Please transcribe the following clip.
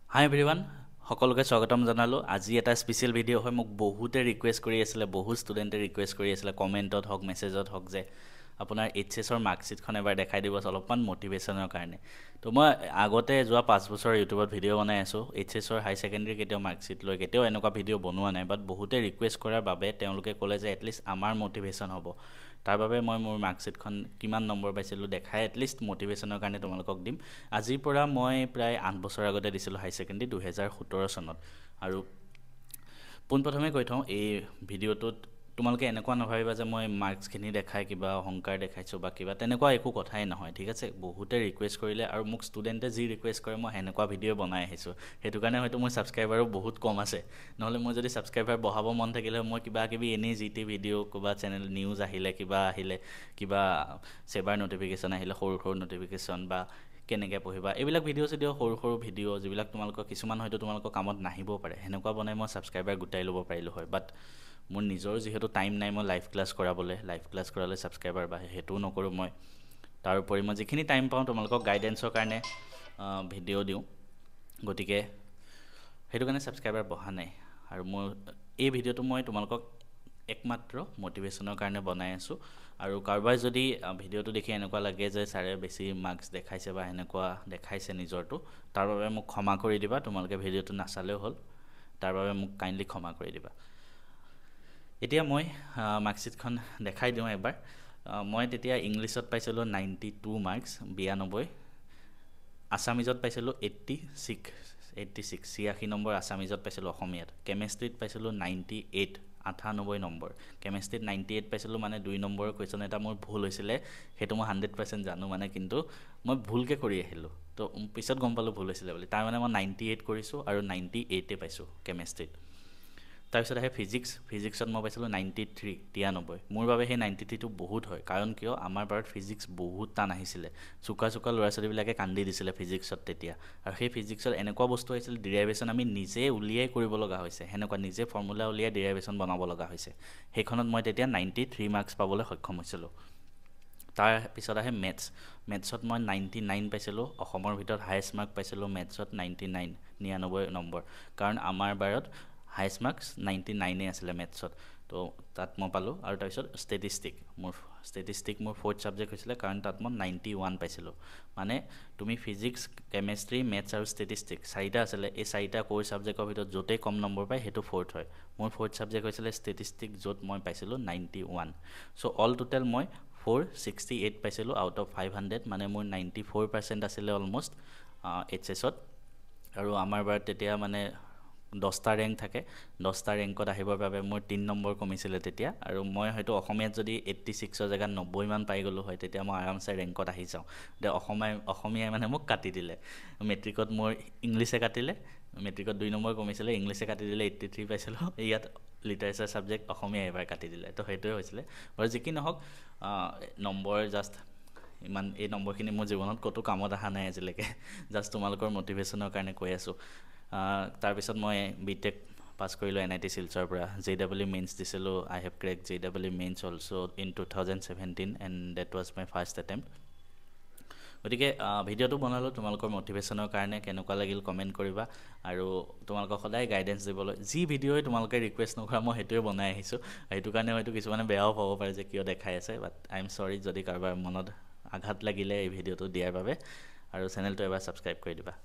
হাই everyone সকলোকে স্বাগতম জনালো আজি এটা স্পেচিয়েল ভিডিঅ' হয় মোক বহুতে ৰিকুৱেষ্ট কৰি আছিলে বহুত ষ্টুডেণ্টে ৰিকুৱেষ্ট কৰি আছিলে কমেণ্টত হওক মেছেজত হওক যে আপোনাৰ এইচএছৰ মাৰ্কশ্বিটখন এবাৰ দেখাই দিব অলপমান মটিভেশ্যনৰ কাৰণে তো মই আগতে যোৱা 5 বছৰ ইউটিউবত ভিডিঅ' বনাই আছোঁ এইচএছৰ হাই ছেকেণ্ডেৰী কেতিয়াও মাৰ্কশ্বিট লৈ কেতিয়াও এনেকুৱা ভিডিঅ' বনোৱা নাই বাট বহুতে ৰিকুৱেষ্ট কৰাৰ বাবে তেওঁলোকে ক'লে যে এটলিষ্ট আমাৰ মটিভেশ্যন হ'ব তাৰ বাবে মই মোৰ মাৰ্কশ্বিটখন কিমান নম্বৰ পাইছিলোঁ দেখাই এটলিষ্ট মটিভেশ্যনৰ কাৰণে তোমালোকক দিম আজিৰ পৰা মই প্ৰায় 8 বছৰ আগতে দিছিলোঁ হাই ছেকেণ্ডেৰী 2017 চনত আৰু পোনপ্ৰথমে কৈ থওঁ এই ভিডিঅ'টোত তোমালোকে এনেকুৱা নাভাবিবা যে মই মাৰ্কছখিনি দেখাই কিবা অহংকাৰ দেখাইছোঁ বা কিবা তেনেকুৱা একো কথাই নহয় ঠিক আছে বহুতে ৰিকুৱেষ্ট কৰিলে আৰু মোক ষ্টুডেণ্টে যি ৰিকুৱেষ্ট কৰে মই সেনেকুৱা ভিডিঅ' বনাই আহিছোঁ সেইটো কাৰণে হয়তো মোৰ ছাবস্ক্ৰাইবাৰো বহুত কম আছে নহ'লে মই যদি ছাবস্ক্ৰাইবাৰ বঢ়াব মন থাকিলে মই কিবা কিবি এনেই যি টি ভিডিঅ' ক'বা চেনেল নিউজ আহিলে কিবা চেবাৰ নটিফিকেশ্যন আহিলে সৰু সৰু নটিফিকেশ্যন বা কেনেকৈ পঢ়িবা এইবিলাক ভিডিঅ' সৰু সৰু ভিডিঅ' যিবিলাক তোমালোকৰ কিছুমান হয়তো তোমালোকৰ কামত নাহিবও পাৰে সেনেকুৱা বনাই মই ছাবস্ক্ৰাইবাৰ গোটাই ল'ব পাৰিলোঁ হয় বাট মোৰ নিজৰ যিহেতু টাইম নাই মই লাইভ ক্লাছ কৰালে ছাবস্ক্ৰাইবাৰ বাঢ়ে সেইটোও নকৰোঁ মই তাৰোপৰি মই যিখিনি টাইম পাওঁ তোমালোকক গাইডেন্সৰ কাৰণে ভিডিঅ' দিওঁ গতিকে সেইটো কাৰণে ছাবস্ক্ৰাইবাৰ বঢ়া নাই আৰু মোৰ এই ভিডিঅ'টো মই তোমালোকক একমাত্ৰ মটিভেশ্যনৰ কাৰণে বনাই আছোঁ আৰু কাৰোবাৰ যদি ভিডিঅ'টো দেখি এনেকুৱা লাগে যে ছাৰে বেছি মাৰ্কছ দেখাইছে বা এনেকুৱা দেখাইছে নিজৰটো তাৰ বাবে মোক ক্ষমা কৰি দিবা তোমালোকে ভিডিঅ'টো নাচালেও হ'ল তাৰ বাবে মোক কাইণ্ডলি ক্ষমা কৰি দিবা এতিয়া মই মাৰ্কশ্বিটখন দেখাই দিওঁ এবাৰ মই তেতিয়া ইংলিছত পাইছিলোঁ 92 মাৰ্কছ 92 আছামিজত পাইছিলোঁ 86 নম্বৰ আছামিজত পাইছিলোঁ অসমীয়াত কেমেষ্ট্ৰিত পাইছিলোঁ 98 98 নম্বৰ কেমেষ্ট্ৰিত 98 পাইছিলোঁ মানে 2 নম্বৰৰ কুৱেশ্যন এটা মোৰ ভুল হৈছিলে সেইটো মই 100% জানো মানে কিন্তু মই ভুলকৈ কৰি আহিলোঁ তো পিছত গম পালোঁ ভুল হৈছিলে বুলি তাৰ মানে মই 98 কৰিছোঁ আৰু 98 পাইছোঁ কেমেষ্ট্ৰিত তাৰপিছত আহে ফিজিক্সত মই পাইছিলোঁ 93 93 মোৰ বাবে সেই 93টো বহুত হয় কাৰণ কিয় আমাৰ বাৰত ফিজিক্স বহুত টান আহিছিলে চুকা ল'ৰা ছোৱালীবিলাকে কান্দি দিছিলে ফিজিক্সত তেতিয়া আৰু সেই ফিজিক্সত এনেকুৱা বস্তু আহিছিল ডিৰাইভেশ্যন আমি নিজে উলিয়াই কৰিব লগা হৈছে সেনেকুৱা নিজে ফৰ্মুলা উলিয়াই ডিৰাইভেশ্যন বনাব লগা হৈছে সেইখনত মই তেতিয়া 93 মাৰ্কছ পাবলৈ সক্ষম হৈছিলোঁ তাৰ পিছত আহে মেথছত মই 99 পাইছিলোঁ অসমৰ ভিতৰত হায়েষ্ট মাৰ্ক পাইছিলোঁ মেথছত 99 নম্বৰ কাৰণ আমাৰ বাৰত হায়েষ্ট মাৰ্কছ 99 আছিলে মেথছত তো তাত মই পালোঁ আৰু তাৰপিছত ষ্টেটিষ্টিক মোৰ 4th ছাবজেক্ট হৈছিলে কাৰণ তাত মই 91 পাইছিলোঁ মানে তুমি ফিজিক্স কেমেষ্ট্ৰি মেথছ আৰু ষ্টেটিষ্টিক চাৰিটা আছিলে এই চাৰিটা কোৰ ছাবজেক্টৰ ভিতৰত য'তেই কম নম্বৰ পায় সেইটো 4th হয় মোৰ 4th ছাবজেক্ট হৈছিলে ষ্টেটিষ্টিক য'ত মই পাইছিলোঁ 91 চ' অল টোটেল মই 468 পাইছিলোঁ আউট অফ 500 মানে মোৰ 94% আছিলে অলমষ্ট এইচএছত আৰু আমাৰ বাৰত তেতিয়া মানে 10টা ৰেংক থাকে 10টা ৰেংকত আহিবৰ বাবে মোৰ 3 নম্বৰ কমিছিলে তেতিয়া আৰু মই হয়তো অসমীয়াত যদি 86ৰ জেগাত 90 মান পাই গ'লোঁ হয় তেতিয়া মই আৰামছে ৰেংকত আহি যাওঁ অসমীয়াই মানে মোক কাটি দিলে মেট্ৰিকত মোৰ ইংলিছে কাটিলে মেট্ৰিকত 2 নম্বৰ কমিছিলে ইংলিছে কাটি দিলে 83 পাইছিলোঁ ইয়াত লিটাৰেচাৰ ছাবজেক্ট অসমীয়া এবাৰ কাটি দিলে তো সেইটোৱে হৈছিলে আৰু যি কি নহওক নম্বৰ জাষ্ট ইমান এই নম্বৰখিনি মোৰ জীৱনত ক'তো কামত অহা নাই আজিলৈকে জাষ্ট তোমালোকৰ মটিভেশ্যনৰ কাৰণে কৈ আছোঁ তাৰপিছত মই বিটেক পাছ কৰিলোঁ NIT শিলচৰৰ পৰা JEE মেইনছ দিছিলোঁ I have crack JEE Mains also' in 2017 and that was my first attempt গতিকে ভিডিঅ'টো বনালোঁ তোমালোকৰ মটিভেশ্যনৰ কাৰণে কেনেকুৱা লাগিল কমেণ্ট কৰিবা আৰু তোমালোকক সদায় গাইডেন্স দিবলৈ যি ভিডিঅ'ই তোমালোকে ৰিকুৱেষ্ট নকৰা মই সেইটোৱে বনাই আহিছোঁ সেইটো কাৰণে হয়তো কিছুমানে বেয়াও পাব পাৰে যে কিয় দেখাই আছে বাট আই এম চৰি যদি কাৰোবাৰ মনত আঘাত লাগিলে এই ভিডিঅ'টো দিয়াৰ বাবে আৰু চেনেলটো এবাৰ ছাবস্ক্ৰাইব কৰি দিবা